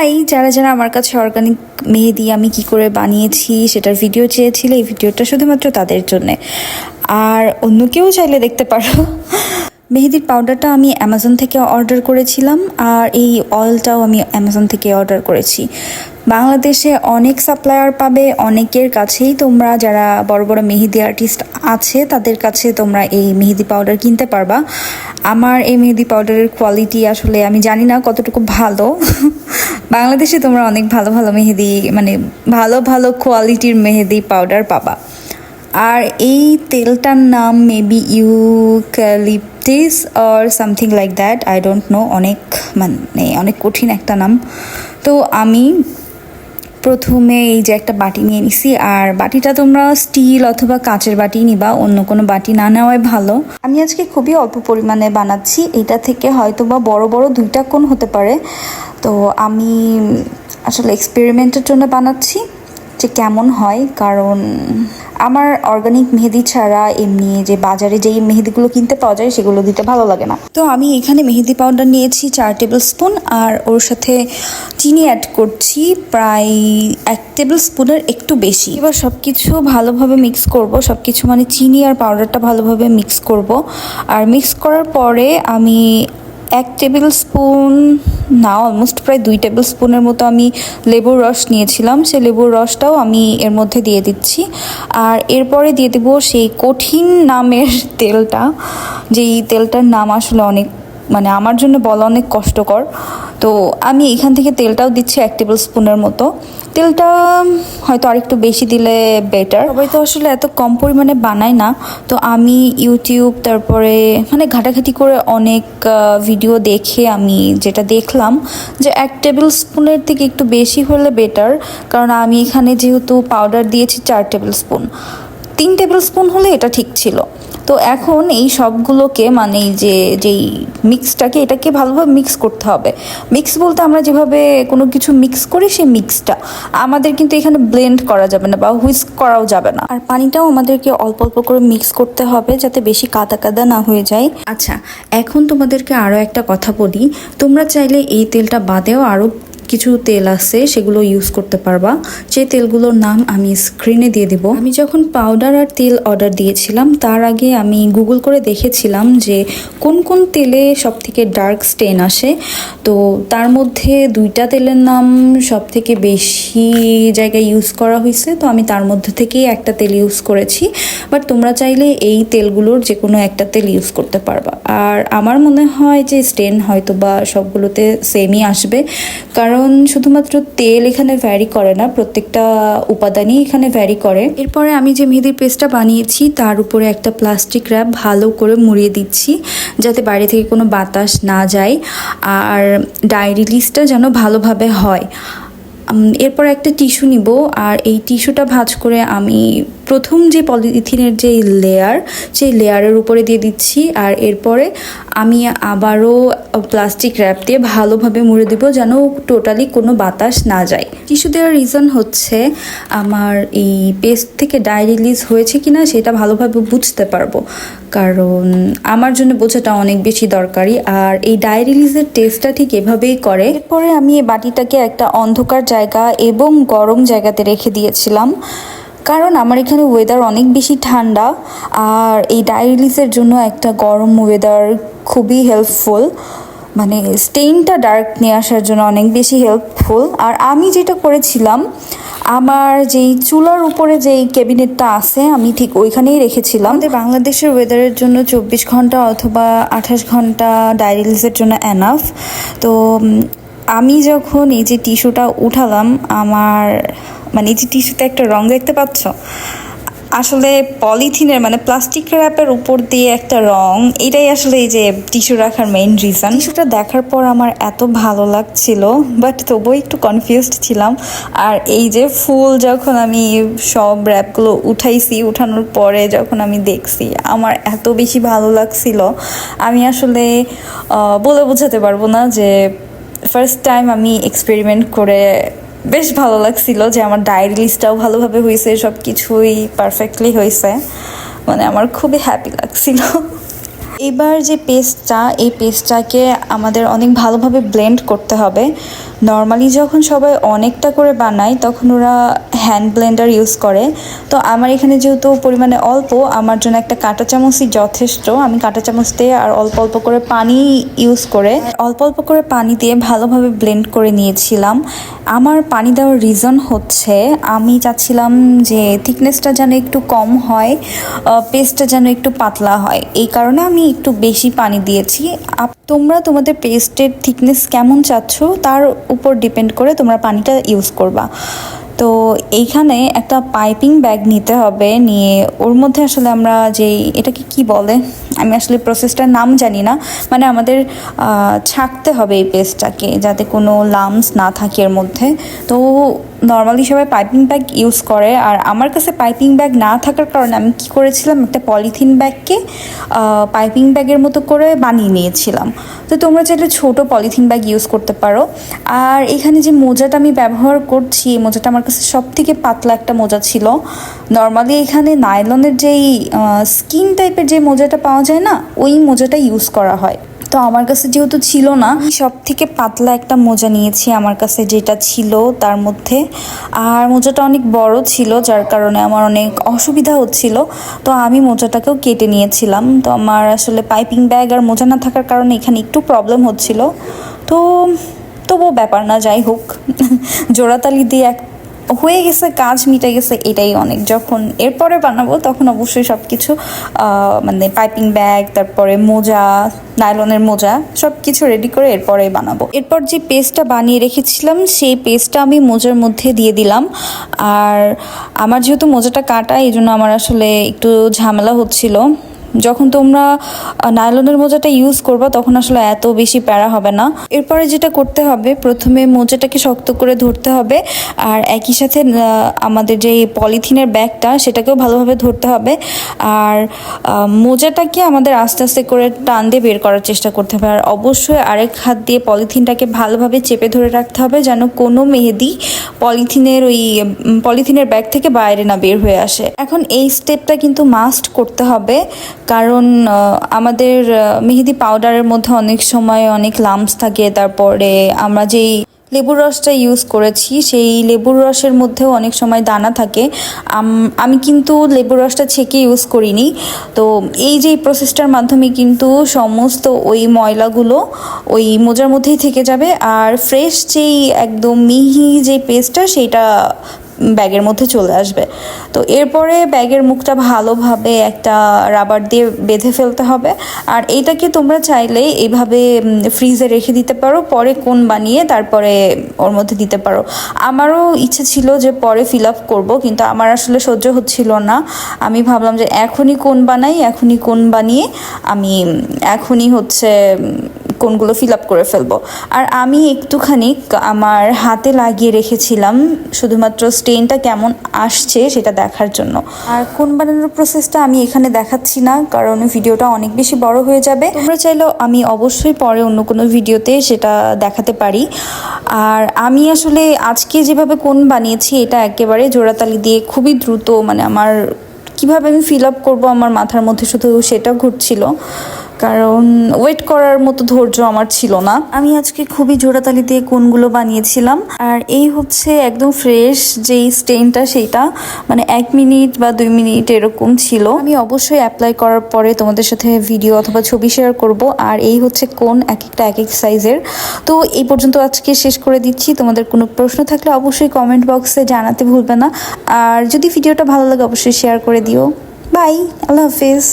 High, যারা যারা আমার কাছে অর্গানিক মেহেদি আমি কি করে বানিয়েছি সেটার ভিডিও চেয়েছিলে, এই ভিডিওটা শুধুমাত্র তাদের জন্যে। আর অন্য কেউ চাইলে দেখতে পারো। মেহেদির পাউডারটা আমি অ্যামাজন থেকে অর্ডার করেছিলাম, আর এই অয়েলটাও আমি অ্যামাজন থেকে অর্ডার করেছি। বাংলাদেশে অনেক সাপ্লায়ার পাবে, অনেকের কাছেই তোমরা যারা বড় বড় মেহেদি আর্টিস্ট আছে তাদের কাছে তোমরা এই মেহেদি পাউডার কিনতে পারবা। আমার এই মেহেদি পাউডারের কোয়ালিটি আসলে আমি জানি না কতটুকু ভালো। বাংলাদেশে তোমরা অনেক ভালো ভালো মেহেদি, মানে ভালো ভালো কোয়ালিটির মেহেদি পাউডার পাবা। আর এই তেলটার নাম maybe eucalyptus or something like that, I don't know. অনেক কঠিন একটা নাম। তো আমি প্রথমে এই যে একটা বাটি নিয়ে নিছি, আর বাটিটা তোমরা স্টিল অথবা কাচের বাটি নিবা, অন্য কোনো বাটি না নেওয়াই ভালো। আমি আজকে খুবই অল্প পরিমাণে বানাচ্ছি, এটা থেকে হয়তো বা বড় বড় 2টা কোণ হতে পারে। তো আমি আসলে এক্সপেরিমেন্টের জন্য বানাচ্ছি যে কেমন হয়, কারণ আমার অর্গানিক মেহেদি ছাড়া এমনি যে বাজারে যেই মেহেদিগুলো কিনতে পাওয়া যায় সেগুলো দিতে ভালো লাগে না। তো আমি এখানে মেহেদি পাউডার নিয়েছি 4 টেবিল স্পুন, আর ওর সাথে চিনি অ্যাড করছি প্রায় 1 টেবিল স্পুনের একটু বেশি। এবার সব কিছু ভালোভাবে মিক্স করব, সব কিছু মানে চিনি আর পাউডারটা ভালোভাবে মিক্স করব। আর মিক্স করার পরে আমি 1 টেবিল স্পুন না, অলমোস্ট প্রায় 2 টেবিল স্পুনের মতো আমি লেবুর রস নিয়েছিলাম, সেই লেবুর রসটাও আমি এর মধ্যে দিয়ে দিচ্ছি। আর এরপরে দিয়ে দেব সেই কঠিন নামের তেলটা, যেই তেলটার নাম আসলে অনেক, মানে আমার জন্য বলা অনেক কষ্টকর। তো আমি এখান থেকে তেলটাও দিচ্ছি 1 টেবিল স্পুনের মতো। তেলটা হয়তো আরেকটু বেশি দিলে বেটার। সবাই তো আসলে এত কম পরিমাণে বানায় না। তো আমি ইউটিউব তারপরে মানে ঘাটাঘাটি করে অনেক ভিডিও দেখে আমি যেটা দেখলাম যে 1 টেবিল স্পুনের থেকে একটু বেশি হলে বেটার, কারণ আমি এখানে যেহেতু পাউডার দিয়েছি 4 টেবিল স্পুন, 3 টেবিল স্পুন হলে এটা ঠিক ছিল। তো এখন এই সবগুলোকে মানে যেই মিক্সটাকে এটাকে ভালোভাবে মিক্স করতে হবে। মিক্স বলতে আমরা যেভাবে কোনো কিছু মিক্স করি সেই মিক্সটা, আমাদের কিন্তু এখানে ব্লেন্ড করা যাবে না বা হুইস্ক করাও যাবে না। আর পানিটাও আমাদেরকে অল্প অল্প করে মিক্স করতে হবে যাতে বেশি কাদা কাদা না হয়ে যায়। আচ্ছা, এখন তোমাদেরকে আরও একটা কথা বলি, তোমরা চাইলে এই তেলটা বাদেও আরও কিছু তেল আছে সেগুলো ইউজ করতে পারবা, যে তেলগুলোর নাম আমি স্ক্রিনে দিয়ে দিব। আমি যখন পাউডার আর তেল অর্ডার দিয়েছিলাম তার আগে আমি গুগল করে দেখেছিলাম যে কোন কোন তেলে সব থেকে ডার্ক স্টেন আসে। তো তার মধ্যে 2টা তেলের নাম সব থেকে বেশি জায়গায় ইউজ করা হয়েছে, তো আমি তার মধ্যে থেকেই একটা তেল ইউজ করেছি। বাট তোমরা চাইলে এই তেলগুলোর যে কোনো একটা তেল ইউজ করতে পারবা। আর আমার মনে হয় যে স্টেন হয়তো বা সবগুলোতে সেমই আসবে, কারণ শুধুমাত্র তেল এখানে ভ্যারি করে না, প্রত্যেকটা উপাদানই এখানে ভ্যারি করে। এরপরে আমি যে মেহেদির পেস্টটা বানিয়েছি তার উপরে একটা প্লাস্টিক র্যাপ ভালো করে মুড়িয়ে দিচ্ছি যাতে বাইরে থেকে কোনো বাতাস না যায়, আর ডাই রিলিজটা যেন ভালোভাবে হয়। এরপর একটা টিস্যু নিব, আর এই টিস্যুটা ভাঁজ করে আমি প্রথম যে পলিথিনের যে লেয়ার সেই লেয়ারের উপরে দিয়ে দিচ্ছি, আর এরপরে আমি আবারও প্লাস্টিক র্যাপ দিয়ে ভালোভাবে মুড়ে দিব যেন টোটালি কোনো বাতাস না যায়। টিস্যু দেওয়ার রিজন হচ্ছে আমার এই পেস্ট থেকে ডাই রিলিজ হয়েছে কিনা সেটা ভালোভাবে বুঝতে পারবো, কারণ আমার জন্য বোঝাটা অনেক বেশি দরকারি। আর এই ডাই রিলিজের টেস্টটা ঠিক এভাবেই করে। এরপরে আমি এই বাটিটাকে একটা অন্ধকার জায়গা এবং গরম জায়গাতে রেখে দিয়েছিলাম, কারণ আমার এখানে ওয়েদার অনেক বেশি ঠান্ডা, আর এই ডাই রিলিজের জন্য একটা গরম ওয়েদার খুবই হেল্পফুল, মানে স্টেইনটা ডার্ক নিয়ে আসার জন্য অনেক বেশি হেল্পফুল। আর আমি যেটা করেছিলাম, আমার যেই চুলার উপরে যেই ক্যাবিনেটটা আছে আমি ঠিক ওইখানেই রেখেছিলাম। আমাদের বাংলাদেশের ওয়েদারের জন্য 24 ঘন্টা অথবা 28 ঘন্টা ডাই রিলিজের জন্য এনাফ। তো আমি যখন এই যে টিস্যুটা উঠালাম, আমার মানে এই যে টিস্যুতে একটা রং দেখতে পাচ্ছ, আসলে পলিথিনের মানে প্লাস্টিক র্যাপের উপর দিয়ে একটা রং, এটাই আসলে এই যে টিস্যু রাখার মেইন রিজন। টিস্যুটা দেখার পর আমার এত ভালো লাগছিল, বাট তবুও একটু কনফিউজড ছিলাম। আর এই যে ফুল যখন আমি সব র্যাপগুলো উঠাইছি, উঠানোর পরে যখন আমি দেখছি আমার এত বেশি ভালো লাগছিল, আমি আসলে বলে বোঝাতে পারবো না যে ফার্স্ট টাইম আমি এক্সপেরিমেন্ট করে বেশ ভালো লাগছিল যে আমার ডাই রিলিজটাও ভালোভাবে হয়েছে, সব কিছুই পারফেক্টলি হয়েছে, মানে আমার খুবই হ্যাপি লাগছিল। এবার যে পেস্টটা, এই পেস্টটাকে আমাদের অনেক ভালোভাবে ব্লেন্ড করতে হবে। নর্মালি যখন সবাই অনেকটা করে বানায় তখন ওরা হ্যান্ড ব্লেন্ডার ইউজ করে, তো আমার এখানে যেহেতু পরিমাণে অল্প, আমার জন্য একটা কাঁটা চামচই যথেষ্ট। আমি কাঁটা চামচ দিয়ে আর অল্প অল্প করে পানি ইউজ করে অল্প অল্প করে পানি দিয়ে ভালোভাবে ব্লেন্ড করে নিয়েছিলাম। আমার পানি দেওয়ার রিজন হচ্ছে আমি চাচ্ছিলাম যে থিকনেসটা যেন একটু কম হয়, পেস্টটা যেন একটু পাতলা হয়, এই কারণে আমি একটু বেশি পানি দিয়েছি। তোমরা তোমাদের পেস্টের থিকনেস কেমন চাচ্ছ তার উপর ডিপেন্ড করে তোমরা পানিটা ইউজ করবা। তো এইখানে একটা পাইপিং ব্যাগ নিতে হবে, নিয়ে ওর মধ্যে আসলে আমরা যেই এটাকে কি বলে, আমি আসলে প্রসেসটার নাম জানি না, মানে আমাদের ছাঁকতে হবে এই পেস্টটাকে যাতে কোনো লামস না থাকে এর মধ্যে। তো নর্মালি সবাই পাইপিং ব্যাগ ইউজ করে, আর আমার কাছে পাইপিং ব্যাগ না থাকার কারণে আমি কি করেছিলাম, একটা পলিথিন ব্যাগকে পাইপিং ব্যাগের মতো করে বানিয়ে নিয়েছিলাম। তো তোমরা চাইলে ছোটো পলিথিন ব্যাগ ইউজ করতে পারো। আর এখানে যে মোজাটা আমি ব্যবহার করছি, এই মোজাটা আমার কাছে সব থেকে পাতলা একটা মোজা ছিল। নর্মালি এখানে নাইলনের যেই স্কিন টাইপের যে মোজাটা পাওয়া যায় না, ওই মোজাটা ইউজ করা হয়। তো আমার কাছে যেহেতু ছিল না, সব থেকে পাতলা একটা মোজা নিয়েছি আমার কাছে যেটা ছিল তার মধ্যে। আর মোজাটা অনেক বড় ছিল, যার কারণে আমার অনেক অসুবিধা হচ্ছিল, তো আমি মোজাটাকেও কেটে নিয়েছিলাম। তো আমার আসলে পাইপিং ব্যাগ আর মোজা না থাকার কারণে এখানে একটু প্রবলেম হচ্ছিল। তো তবুও ব্যাপার না, যাই হোক জোড়াতালি দিয়ে হয়ে গেছে, কাজ মিটে গেছে, এটাই অনেক। যখন এরপরে বানাবো তখন অবশ্যই সব কিছু মানে পাইপিং ব্যাগ, তারপরে মোজা, নাইলনের মোজা সব কিছু রেডি করে এরপরে বানাবো। এরপর যে পেস্টটা বানিয়ে রেখেছিলাম সেই পেস্টটা আমি মোজার মধ্যে দিয়ে দিলাম। আর আমার যেহেতু মোজাটা কাটা, এই জন্য আমার আসলে একটু ঝামেলা হচ্ছিল। যখন তোমরা নাইলনের মোজাটা ইউজ করবা তখন আসলে এত বেশি প্যারা হবে না। এরপরে যেটা করতে হবে, প্রথমে মোজাটাকে শক্ত করে ধরতে হবে, আর একই সাথে আমাদের যে পলিথিনের ব্যাগটা সেটাকেও ভালোভাবে ধরতে হবে। আর মোজাটাকে আমাদের আস্তে আস্তে করে টান দিয়ে বের করার চেষ্টা করতে হবে। আর অবশ্যই আরেক হাত দিয়ে পলিথিনটাকে ভালোভাবে চেপে ধরে রাখতে হবে যেন কোনো মেহেদি পলিথিনের ব্যাগ থেকে বাইরে না বের হয়ে আসে। এখন এই স্টেপটা কিন্তু মাস্ট করতে হবে, কারণ আমাদের মেহেদি পাউডারের মধ্যে অনেক সময় অনেক লাম্পস থাকে। তারপরে আমরা যেই লেবুর রসটা ইউজ করেছি সেই লেবুর রসের মধ্যেও অনেক সময় দানা থাকে। আমি কিন্তু লেবুর রসটা ছেঁকে ইউজ করিনি। তো এই যে প্রসেসটার মাধ্যমে কিন্তু সমস্ত ওই ময়লাগুলো ওই মোজার মধ্যেই থেকে যাবে, আর ফ্রেশ যেই একদম মিহি যে পেস্টটা সেইটা ব্যাগের মধ্যে চলে আসবে। তো এরপরে ব্যাগের মুখটা ভালোভাবে একটা রাবার দিয়ে বেঁধে ফেলতে হবে। আর এইটাকে তোমরা চাইলে এইভাবে ফ্রিজে রেখে দিতে পারো, পরে কোন বানিয়ে তারপরে ওর মধ্যে দিতে পারো। আমারও ইচ্ছে ছিল যে পরে ফিল আপ করবো, কিন্তু আমার আসলে সহ্য হচ্ছিল না। আমি ভাবলাম যে এখনই কোন বানাই, এখনই কোন বানিয়ে আমি এখনই কোনগুলো ফিল আপ করে ফেলবো। আর আমি একটুখানি আমার হাতে লাগিয়ে রেখেছিলাম শুধুমাত্র স্টেনটা কেমন আসছে সেটা দেখার জন্য। আর কোন বানানোর প্রসেসটা আমি এখানে দেখাচ্ছি না, কারণ ভিডিওটা অনেক বেশি বড় হয়ে যাবে। তোমরা চাইলেও আমি অবশ্যই পরে অন্য কোনো ভিডিওতে সেটা দেখাতে পারি। আর আমি আসলে আজকে যেভাবে কোন বানিয়েছি এটা একেবারে জোড়াতালি দিয়ে খুবই দ্রুত, মানে আমার কিভাবে আমি ফিল আপ করবো আমার মাথার মধ্যে শুধু সেটা ঘুরছিল, কারণ ওয়েট করার মতো ধৈর্য আমার ছিল না। আমি আজকে খুবই জোড়াতালি দিয়ে কোনগুলো বানিয়েছিলাম। আর এই হচ্ছে একদম ফ্রেশ যেই স্টেনটা, সেইটা মানে 1 মিনিট বা 2 মিনিট এরকম ছিল। আমি অবশ্যই অ্যাপ্লাই করার পরে তোমাদের সাথে ভিডিও অথবা ছবি শেয়ার করব। আর এই হচ্ছে কোন এক একটা এক এক সাইজের। তো এই পর্যন্ত আজকে শেষ করে দিচ্ছি। তোমাদের কোনো প্রশ্ন থাকলে অবশ্যই কমেন্ট বক্সে জানাতে ভুলবে না। আর যদি ভিডিওটা ভালো লাগে অবশ্যই শেয়ার করে দিও। বাই, আল্লাহ হাফিজ।